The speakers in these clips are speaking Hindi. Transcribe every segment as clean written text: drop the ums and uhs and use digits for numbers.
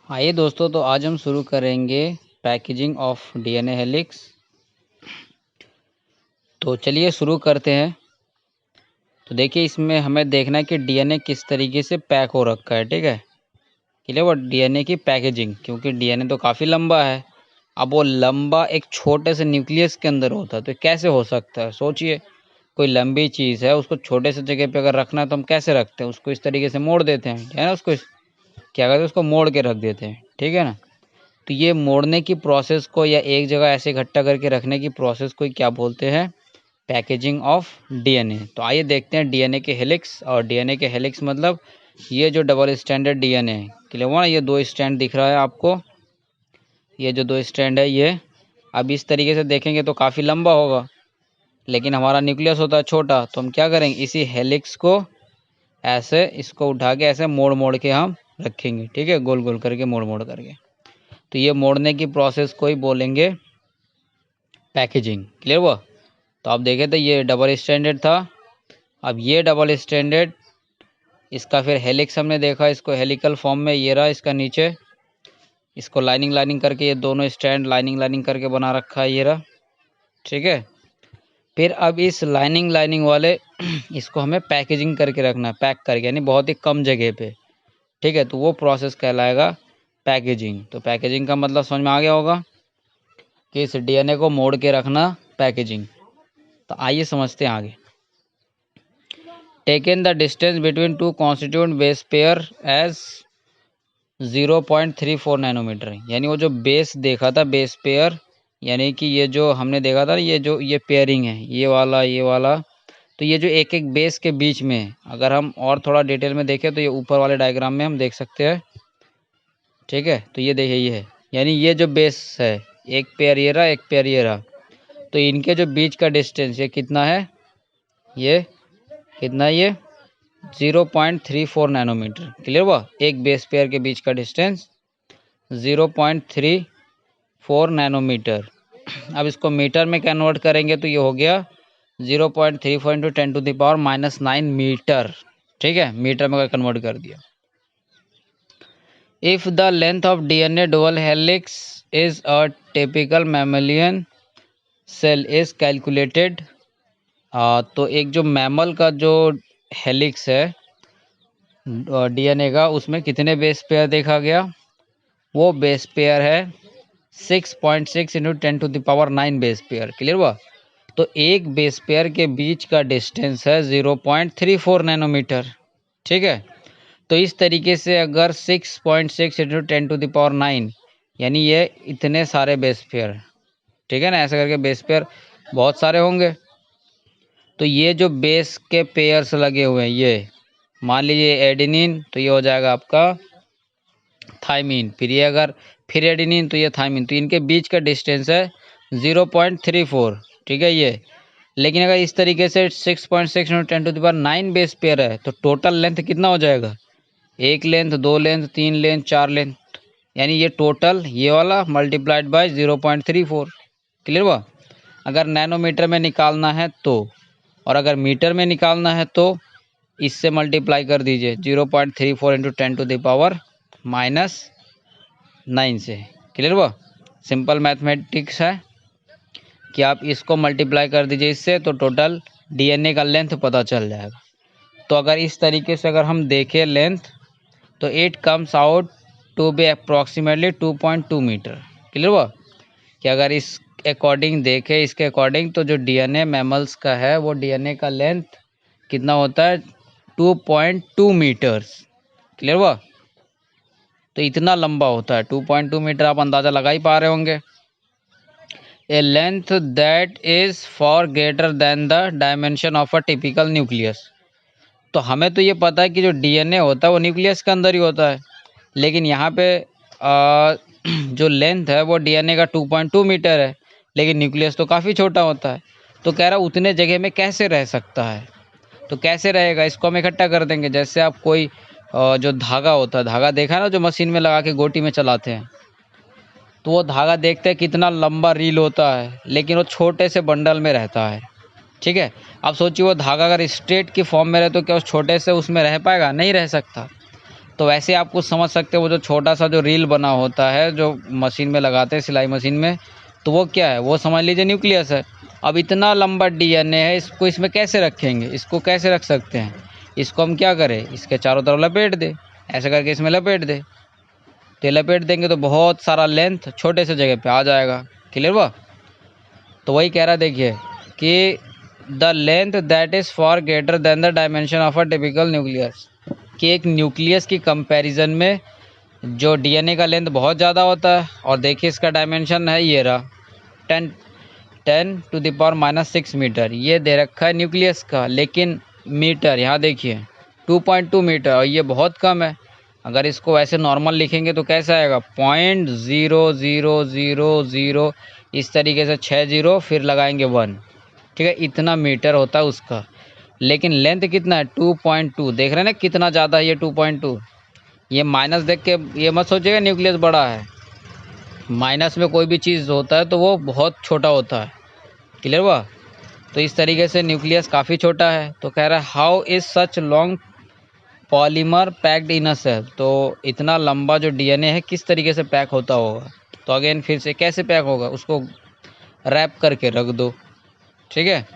आइए दोस्तों, तो आज हम शुरू करेंगे पैकेजिंग ऑफ डीएनए हेलिक्स। तो चलिए शुरू करते हैं। तो देखिए, इसमें हमें देखना है कि डीएनए किस तरीके से पैक हो रखा है। ठीक है, क्लियर। वो डीएनए की पैकेजिंग, क्योंकि डीएनए तो काफ़ी लंबा है। अब वो लंबा एक छोटे से न्यूक्लियस के अंदर होता है, तो कैसे हो सकता है? सोचिए, कोई लंबी चीज़ है, उसको छोटे से जगह पे अगर रखना है तो हम कैसे रखते हैं? उसको इस तरीके से मोड़ देते हैं, है ना। उसको क्या कहते हैं, उसको मोड़ के रख देते हैं। ठीक है ना। तो ये मोड़ने की प्रोसेस को या एक जगह ऐसे इकट्ठा करके रखने की प्रोसेस को क्या बोलते हैं? Packaging of DNA. तो आइए देखते हैं डीएनए के हेलिक्स। और डीएनए के हेलिक्स मतलब ये जो डबल स्टैंडर्ड डीएनए है, क्लियर हुआ ना। ये दो स्टैंड दिख रहा है आपको, ये जो दो स्टैंड है ये। अब इस तरीके से देखेंगे तो काफ़ी लंबा होगा, लेकिन हमारा न्यूक्लियस होता है छोटा। तो हम क्या करेंगे, इसी हेलिक्स को ऐसे इसको उठा के ऐसे मोड़ मोड़ के हम रखेंगे। ठीक है, गोल गोल करके मोड़ मोड़ करके। तो ये मोड़ने की प्रोसेस को ही बोलेंगे पैकेजिंग। क्लियर हुआ। तो आप देखें तो ये डबल स्टैंडर्ड था। अब ये डबल स्टैंडर्ड, इसका फिर हेलिक्स हमने देखा, इसको हेलिकल फॉर्म में ये रहा इसका नीचे, इसको लाइनिंग लाइनिंग करके ये दोनों स्टैंड लाइनिंग लाइनिंग करके बना रखा है, ये रहा। ठीक है। फिर अब इस लाइनिंग लाइनिंग वाले इसको हमें पैकेजिंग करके रखना है, पैक करके, यानी बहुत ही कम जगह पे। ठीक है, तो वो प्रोसेस कहलाएगा पैकेजिंग। तो पैकेजिंग का मतलब समझ में आ गया होगा कि इस डीएनए को मोड़ के रखना, पैकेजिंग। तो आइए समझते हैं आगे। Taken the distance between two constituent base pair as 0.34 nanometre. यानी वो जो बेस देखा था, बेस पेयर, यानी कि ये जो हमने देखा था, ये पेयरिंग है, ये वाला। तो ये जो एक एक बेस के बीच में है, अगर हम और थोड़ा डिटेल में देखें तो ये ऊपर वाले डायग्राम में हम देख सकते हैं। ठीक है, तो ये देखिए, ये है, यानी ये जो बेस है, एक पेयर ये रहा, एक पेयर ये रहा। तो इनके जो बीच का डिस्टेंस ये कितना है, ये कितना है, ये 0.34 नैनोमीटर। क्लियर हुआ। एक बेस पेयर के बीच का डिस्टेंस 0.34 नैनोमीटर। अब इसको मीटर में कन्वर्ट करेंगे तो ये हो गया 0.34 इंटू 10⁻⁻9 मीटर। ठीक है, मीटर में कन्वर्ट कर दिया। If the length of DNA dual helix is a typical mammalian cell is calculated. तो एक जो मैमल का जो हेलिक्स है डीएनए का, उसमें कितने बेस पेयर देखा गया? वो बेस पेयर है 6.6 इंटू 10⁻9 बेस पेयर। क्लियर हुआ। तो एक बेस पेयर के बीच का डिस्टेंस है 0.34 नैनोमीटर। ठीक है। तो इस तरीके से अगर 6.6 इंटू 10⁻9, यानी ये इतने सारे बेस पेयर, ठीक है ना, ऐसा करके बेस पेयर बहुत सारे होंगे। तो ये जो बेस के पेयर्स लगे हुए हैं, ये मान लीजिए एडेनिन, तो ये हो जाएगा आपका थाइमिन। फिर ये अगर फिर एडेनिन, तो ये थाइमिन। तो इनके बीच का डिस्टेंस है 0.34। ठीक है ये। लेकिन अगर इस तरीके से 6.6 इंटू 10⁻9 बेस पेयर है, तो टोटल लेंथ कितना हो जाएगा? एक लेंथ, दो लेंथ, तीन लेंथ, चार लेंथ, यानी ये टोटल ये वाला मल्टीप्लाइड बाय 0.34। क्लियर हुआ। अगर नैनोमीटर में निकालना है तो, और अगर मीटर में निकालना है तो इससे मल्टीप्लाई कर दीजिए 0.34 इंटू 10⁻⁻9 से। क्लियर हुआ। सिंपल मैथमेटिक्स है कि आप इसको मल्टीप्लाई कर दीजिए इससे, तो टोटल डीएनए का लेंथ पता चल जाएगा। तो अगर इस तरीके से अगर हम देखें लेंथ, तो it comes out to be approximately 2.2 metre. Clear हुआ। कि अगर इस अकॉर्डिंग देखें, इसके अकॉर्डिंग, तो जो डीएनए मैमल्स का है, वो डीएनए का लेंथ कितना होता है? 2.2 मीटर्स। क्लियर हुआ। तो इतना लंबा होता है 2.2 मीटर, आप अंदाज़ा लगा ही पा रहे होंगे। A length that is far greater than the dimension of a typical nucleus. तो हमें तो ये पता है कि जो डीएनए होता है वो न्यूक्लियस के अंदर ही होता है, लेकिन यहाँ पे जो लेंथ है वो डीएनए का 2.2 मीटर है, लेकिन न्यूक्लियस तो काफ़ी छोटा होता है। तो कह रहा उतने जगह में कैसे रह सकता है? तो कैसे रहेगा, इसको हम इकट्ठा कर देंगे। जैसे आप कोई जो धागा होता है, धागा देखा है ना, जो मशीन में लगा के गोटी में चलाते हैं, तो वो धागा देखते हैं कितना लंबा रील होता है, लेकिन वो छोटे से बंडल में रहता है। ठीक है। अब सोचिए वो धागा अगर स्ट्रेट की फॉर्म में रहे तो क्या उस छोटे से उसमें रह पाएगा? नहीं रह सकता। तो वैसे आप कुछ समझ सकते हो, वो जो छोटा सा जो रील बना होता है जो मशीन में लगाते हैं सिलाई मशीन में, तो वो क्या है, वो समझ लीजिए न्यूक्लियस है। अब इतना लंबा डीएनए है, इसको इसमें कैसे रखेंगे, इसको कैसे रख सकते हैं, इसको हम क्या करें, इसके चारों तरफ लपेट दे, ऐसे करके इसमें लपेट दे, तो लपेट देंगे तो बहुत सारा लेंथ छोटे से जगह पे आ जाएगा। क्लियर हुआ। तो वही कह रहा देखिए कि the length that is far greater than the dimension of a typical nucleus, कि एक न्यूक्लियस की कंपैरिजन में जो डीएनए का लेंथ बहुत ज़्यादा होता है। और देखिए इसका डायमेंशन है ये रहा 10⁻⁻⁶ मीटर, ये दे रखा है न्यूक्लियस का, लेकिन मीटर यहाँ देखिए 2.2 मीटर, और ये बहुत कम है। अगर इसको वैसे नॉर्मल लिखेंगे तो कैसा आएगा, 0.0000, इस तरीके से 6 जीरो फिर लगाएंगे 1, ठीक है, इतना मीटर होता है उसका। लेकिन लेंथ कितना है 2.2, देख रहे हैं ना कितना ज़्यादा है ये 2.2। ये माइनस देख के ये मत सोचिएगा न्यूक्लियस बड़ा है, माइनस में कोई भी चीज़ होता है तो वो बहुत छोटा होता है। क्लियर हुआ। तो इस तरीके से न्यूक्लियस काफ़ी छोटा है। तो कह रहा है how is such long polymer packed in a cell, तो इतना लंबा जो डीएनए है किस तरीके से पैक होता होगा। तो अगेन फिर से कैसे पैक होगा, उसको रैप करके रख दो, ठीक है।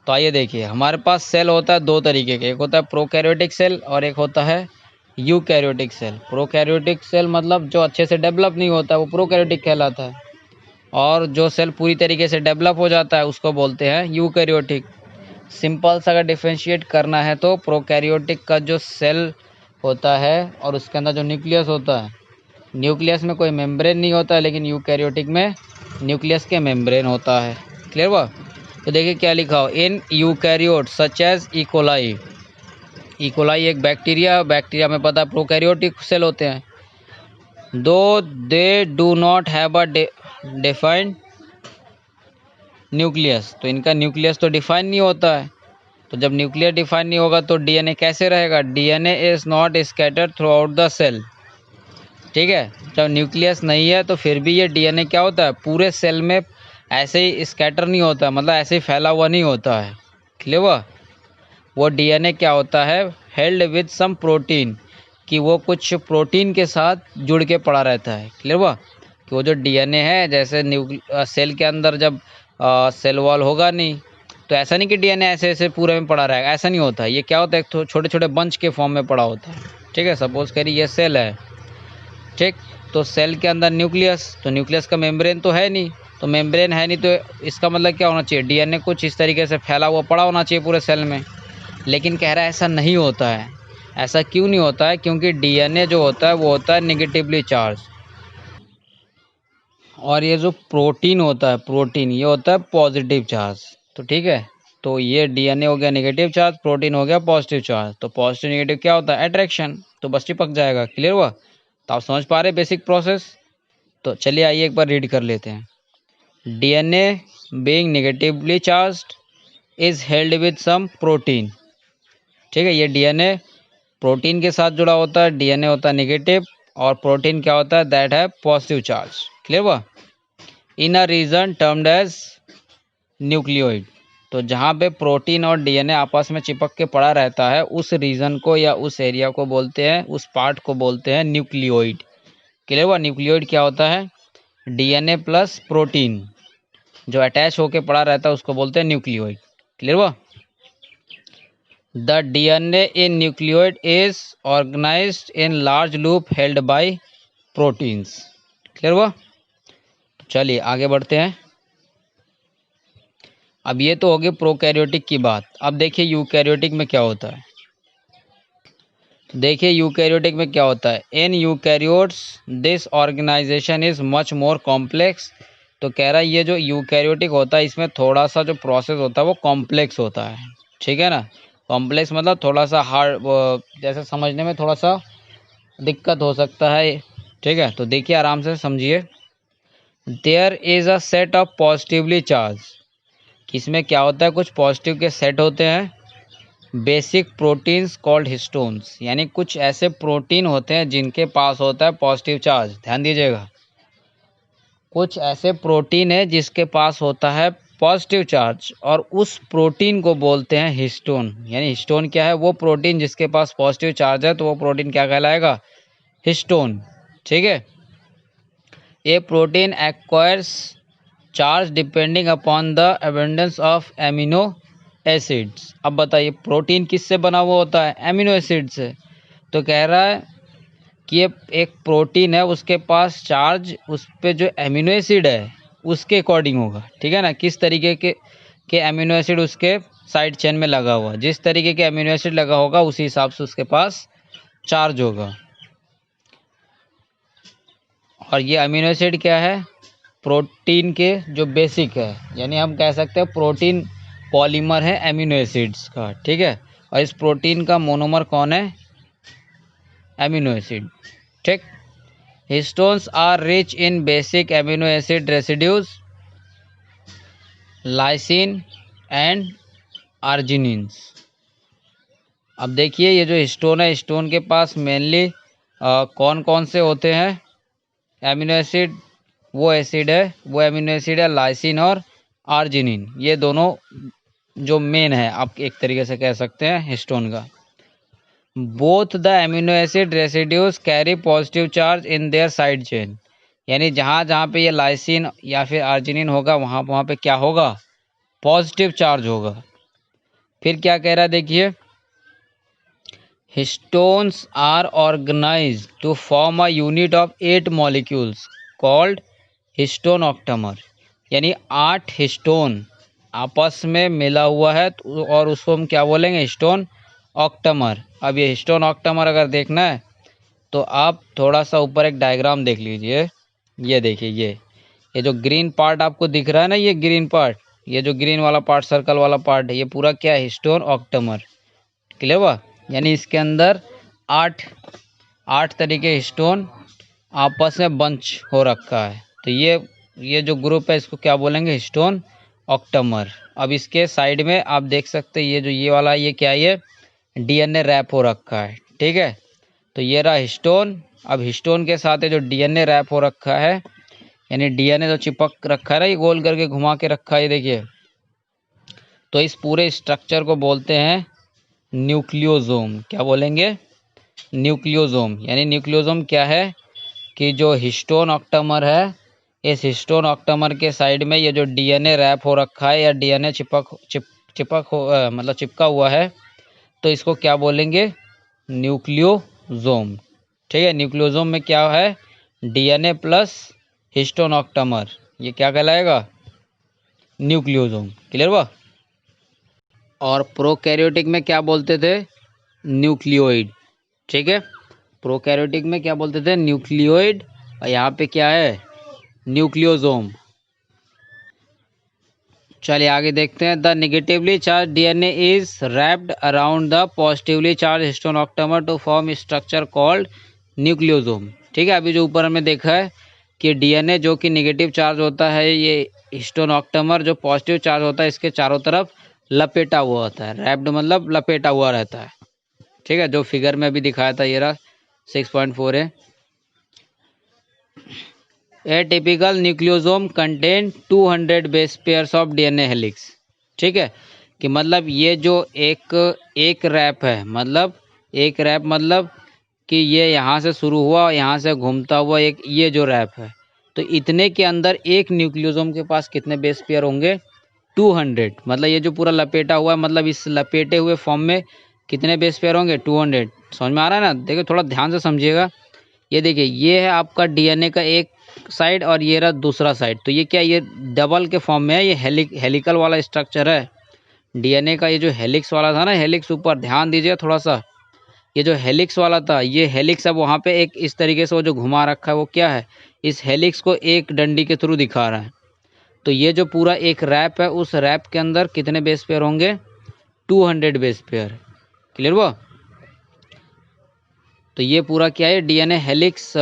तो आइए देखिए, हमारे पास सेल होता है दो तरीके के, एक होता है प्रोकैरियोटिक सेल और एक होता है यूकैरियोटिक सेल। प्रोकैरियोटिक सेल मतलब जो अच्छे से डेवलप नहीं होता है वो प्रोकैरियोटिक कहलाता है, और जो सेल पूरी तरीके से डेवलप हो जाता है उसको बोलते हैं यूकैरियोटिक। सिंपल सा अगर डिफ्रेंशिएट करना है तो प्रोकैरियोटिक का जो सेल होता है और उसके अंदर जो न्यूक्लियस होता है, न्यूक्लियस में कोई मेम्ब्रेन नहीं होता है, लेकिन यूकैरियोटिक में न्यूक्लियस के मेम्ब्रेन होता है। क्लियर हुआ। तो देखिए क्या लिखा हो, in eukaryote such as E coli. E coli एक बैक्टीरिया, बैक्टीरिया में पता है प्रोकैरियोटिक सेल होते हैं, दो they do not have a defined nucleus, तो इनका न्यूक्लियस तो डिफाइन नहीं होता है। तो जब न्यूक्लियस डिफाइन नहीं होगा तो डीएनए कैसे रहेगा, DNA is not scattered throughout the cell, ठीक है। जब न्यूक्लियस नहीं है तो फिर भी ये डीएनए क्या होता है, पूरे सेल में ऐसे ही स्कैटर नहीं होता, मतलब ऐसे ही फैला हुआ नहीं होता है। क्लियर हुआ। वो डीएनए क्या होता है, हेल्ड विद सम प्रोटीन, कि वो कुछ प्रोटीन के साथ जुड़ के पड़ा रहता है। क्लियर हुआ। कि वो जो डीएनए है, जैसे सेल के अंदर जब सेल वॉल होगा नहीं, तो ऐसा नहीं कि डीएनए ऐसे ऐसे पूरे में पड़ा रहेगा, ऐसा नहीं होता है। ये क्या होता है, एक छोटे छोटे बंच के फॉर्म में पड़ा होता है, ठीक है। सपोज करिए ये सेल है, ठीक, तो सेल के अंदर न्यूक्लियस, तो न्यूक्लियस का मेम्ब्रेन तो है नहीं, तो मेम्ब्रेन है नहीं तो इसका मतलब क्या होना चाहिए, डीएनए कुछ इस तरीके से फैला हुआ पड़ा होना चाहिए पूरे सेल में। लेकिन कह रहा है ऐसा नहीं होता है। ऐसा क्यों नहीं होता है, क्योंकि डीएनए जो होता है वो होता है नेगेटिवली चार्ज, और ये जो प्रोटीन होता है, प्रोटीन ये होता है पॉजिटिव चार्ज। तो ठीक है, तो ये डीएनए हो गया नेगेटिव चार्ज, प्रोटीन हो गया पॉजिटिव चार्ज। तो पॉजिटिव नेगेटिव क्या होता है, अट्रैक्शन, तो बस चिपक जाएगा। क्लियर हुआ। तो आप समझ पा रहे बेसिक प्रोसेस। तो चलिए आइए एक बार रीड कर लेते हैं। DNA being negatively charged is held with some protein, ठीक है। ये डीएनए प्रोटीन के साथ जुड़ा होता है, डीएनए होता है नेगेटिव और प्रोटीन क्या होता है, दैट है पॉजिटिव चार्ज। क्लियर हुआ। इन a reason termed as nucleoid, तो जहाँ पे प्रोटीन और डीएनए आपस में चिपक के पड़ा रहता है उस रीजन को या उस एरिया को बोलते हैं, उस पार्ट को बोलते हैं न्यूक्लियोइड। क्लियर हुआ। न्यूक्लियोइड क्या होता है, डीएनए प्लस प्रोटीन जो अटैच होके पड़ा रहता है उसको बोलते हैं न्यूक्लियोइड। क्लियर हुआ। The DNA in nucleoid is organised in large loop held by proteins. Clear हुआ। चलिए आगे बढ़ते हैं। अब ये तो हो गई प्रोकैरियोटिक की बात। अब देखिए यूकैरियोटिक में क्या होता है। तो देखिए यूकैरियोटिक में क्या होता है, in eukaryotes this organisation is much more complex. तो कह रहा है ये जो यूकैरियोटिक होता है इसमें थोड़ा सा जो प्रोसेस होता है वो कॉम्प्लेक्स होता है, ठीक है ना। कॉम्प्लेक्स मतलब थोड़ा सा हार्ड, जैसे समझने में थोड़ा सा दिक्कत हो सकता है, ठीक है। तो देखिए आराम से समझिए। There is a set of positively charge, इसमें क्या होता है, कुछ पॉजिटिव के सेट होते हैं। बेसिक प्रोटीन्स कॉल्ड हिस्टोन्स, यानी कुछ ऐसे प्रोटीन होते हैं जिनके पास होता है पॉजिटिव चार्ज। ध्यान दीजिएगा, कुछ ऐसे प्रोटीन है जिसके पास होता है पॉजिटिव चार्ज, और उस प्रोटीन को बोलते हैं हिस्टोन। यानी हिस्टोन क्या है? वो प्रोटीन जिसके पास पॉजिटिव चार्ज है, तो वो प्रोटीन क्या कहलाएगा? हिस्टोन। ठीक है। A protein acquires charge depending upon the abundance of amino acids. अब बताइए प्रोटीन किससे बना हुआ होता है? एमिनो एसिड से। तो कह रहा है कि ये एक प्रोटीन है, उसके पास चार्ज उस पे जो एमिनो एसिड है उसके अकॉर्डिंग होगा। ठीक है ना? किस तरीके के एमिनो एसिड उसके साइड चेन में लगा हुआ, जिस तरीके के एमिनो एसिड लगा होगा उसी हिसाब से उसके पास चार्ज होगा। और ये अमीनो एसिड क्या है? प्रोटीन के जो बेसिक है, यानी हम कह सकते हैं प्रोटीन पॉलीमर है एमिनो एसिड्स का। ठीक है। और इस प्रोटीन का मोनोमर कौन है? Amino acid. ठीक। Histones are rich in basic amino acid residues, lysine and arginines. अब देखिए ये जो हिस्टोन है, हिस्टोन के पास मेनली कौन कौन से होते हैं एमिनो एसिड? वो एमिनो एसिड है लाइसिन और आर्जिनिन। ये दोनों जो मेन है, आप एक तरीके से कह सकते हैं हिस्टोन का। Both the amino acid residues carry positive charge in their side chain. यानी जहाँ जहाँ पे ये लाइसिन या फिर आर्जिनिन होगा वहाँ पे क्या होगा? पॉजिटिव चार्ज होगा। फिर क्या कह रहा है देखिए, histones are organised to form a unit of 8 molecules called histone octamer. यानी 8 हिस्टोन आपस में मिला हुआ है और उसको हम क्या बोलेंगे? Histone octamer. अब ये हिस्टोन ऑक्टेमर अगर देखना है तो आप थोड़ा सा ऊपर एक डायग्राम देख लीजिए। ये देखिए, ये जो ग्रीन पार्ट आपको दिख रहा है ना, ये ग्रीन पार्ट, ये जो ग्रीन वाला पार्ट, सर्कल वाला पार्ट है, ये पूरा क्या है? Histone octamer. क्लियर हुआ? यानी इसके अंदर 8 तरीके हिस्टोन आपस में बंच हो रखा है। तो ये जो ग्रुप है इसको क्या बोलेंगे? Histone octamer. अब इसके साइड में आप देख सकते हैं ये वाला ये क्या है? ये डीएनए रैप हो रखा है। ठीक है। तो ये रहा हिस्टोन। अब हिस्टोन के साथ जो डीएनए रैप हो रखा है, यानी डीएनए जो चिपक रखा है ना, ये गोल करके घुमा के रखा है, ये देखिए। तो इस पूरे स्ट्रक्चर को बोलते हैं न्यूक्लियोसोम। क्या बोलेंगे? न्यूक्लियोसोम। यानी न्यूक्लियोसोम क्या है कि जो हिस्टोन ऑक्टेमर है, इस हिस्टोन ऑक्टेमर के साइड में ये जो डीएनए रैप हो रखा है या डीएनए मतलब चिपका हुआ है, तो इसको क्या बोलेंगे? न्यूक्लियोसोम। ठीक है। न्यूक्लियोसोम में क्या है? डीएनए प्लस हिस्टोन ऑक्टेमर, ये क्या कहलाएगा? न्यूक्लियोसोम। क्लियर हुआ? और प्रोकैरियोटिक में क्या बोलते थे? न्यूक्लियोइड। ठीक है। प्रोकैरियोटिक में क्या बोलते थे? न्यूक्लियोइड। और यहाँ पे क्या है? न्यूक्लियोसोम। चलिए आगे देखते हैं। The negatively charge DNA is wrapped around the positively charge histone octamer to form structure called nucleosome. ठीक है। अभी जो ऊपर हमने देखा है कि डीएनए जो कि नेगेटिव चार्ज होता है, ये हिस्टोन ऑक्टेमर जो पॉजिटिव चार्ज होता है, इसके चारों तरफ लपेटा हुआ होता है। रैप्ड मतलब लपेटा हुआ रहता है। ठीक है। जो फिगर में अभी दिखाया था, ये रहा 6.4 है। ए typical nucleosome contain 200 base pairs of DNA helix. ठीक है। कि मतलब ये जो एक रैप है, मतलब एक रैप मतलब कि ये यहाँ से शुरू हुआ, यहाँ से घूमता हुआ एक ये जो रैप है, तो इतने के अंदर एक न्यूक्लियोसोम के पास कितने बेस पेयर होंगे? 200। मतलब ये जो पूरा लपेटा हुआ है, मतलब इस लपेटे हुए फॉर्म में कितने बेस पेयर होंगे? 200। समझ में आ रहा है ना? देखिए थोड़ा ध्यान से समझिएगा। ये देखिए, ये है आपका डीएनए का एक साइड और ये रहा दूसरा साइड। तो ये क्या? ये डबल के फॉर्म में है। ये हेलिकल वाला स्ट्रक्चर है डीएनए का। ये जो हेलिक्स वाला था ना, हेलिक्स ऊपर ध्यान दीजिए थोड़ा सा, ये जो हेलिक्स वाला था, ये हेलिक्स अब वहाँ पे एक इस तरीके से वो जो घुमा रखा है वो क्या है? इस हेलिक्स को एक डंडी के थ्रू दिखा रहा है। तो ये जो पूरा एक रैप है, उस रैप के अंदर कितने बेस पेयर होंगे? 200 बेस पेयर। क्लियर हुआ? तो ये पूरा क्या है? डीएनए हेलिक्स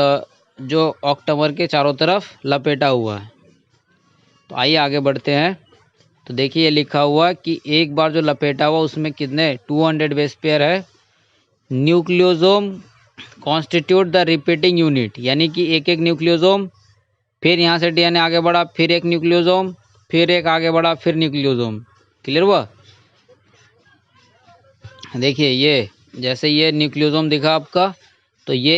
जो ऑक्टेमर के चारों तरफ लपेटा हुआ है। तो आइए आगे बढ़ते हैं। तो देखिए ये लिखा हुआ कि एक बार जो लपेटा हुआ उसमें कितने? 200 बेस पेयर है। Nucleosome constitute the repeating unit. यानी कि एक न्यूक्लियोसोम, फिर यहाँ से डीएनए आगे बढ़ा, फिर एक न्यूक्लियोसोम, फिर एक आगे बढ़ा, फिर न्यूक्लियोसोम। क्लियर हुआ? देखिए ये जैसे ये न्यूक्लियोसोम दिखा आपका, तो ये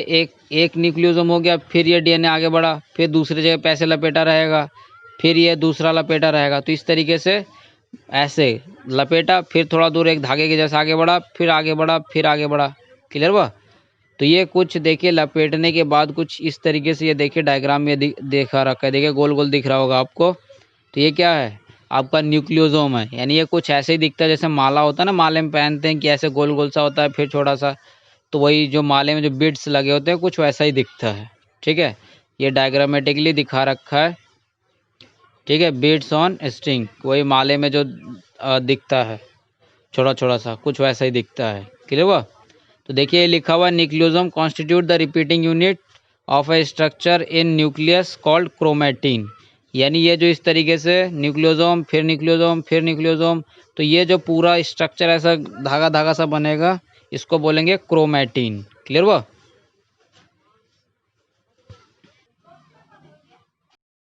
एक न्यूक्लियोसोम हो गया, फिर ये डीएनए आगे बढ़ा, फिर दूसरी जगह पे ऐसे लपेटा रहेगा, फिर ये दूसरा लपेटा रहेगा। तो इस तरीके से ऐसे लपेटा, फिर थोड़ा दूर एक धागे के जैसा आगे बढ़ा, फिर आगे बढ़ा, फिर आगे बढ़ा। क्लियर हुआ? तो ये कुछ देखिए लपेटने के बाद कुछ इस तरीके से ये देखिए डायग्राम में देखा रखा है, देखिए गोल गोल दिख रहा होगा आपको। तो ये क्या है? आपका न्यूक्लियोसोम है। यानी ये कुछ ऐसे ही दिखता है जैसे माला होता है ना, माले में पहनते हैं कि ऐसे गोल गोल सा होता है फिर छोटा सा, तो वही जो माले में जो बीड्स लगे होते हैं कुछ वैसा ही दिखता है। ठीक है, ये डायग्रामेटिकली दिखा रखा है। ठीक है, बीड्स ऑन स्ट्रिंग, वही माले में जो दिखता है छोटा छोटा सा, कुछ वैसा ही दिखता है। क्लियर हुआ? तो देखिए ये लिखा हुआ nucleosome constitute the repeating unit of A structure in nucleus called chromatin. यानी ये जो इस तरीके से न्यूक्लियोसोम फिर न्यूक्लियोसोम फिर न्यूक्लियोसोम, तो ये जो पूरा स्ट्रक्चर ऐसा धागा धागा सा बनेगा, इसको बोलेंगे क्रोमैटिन। क्लियर हुआ?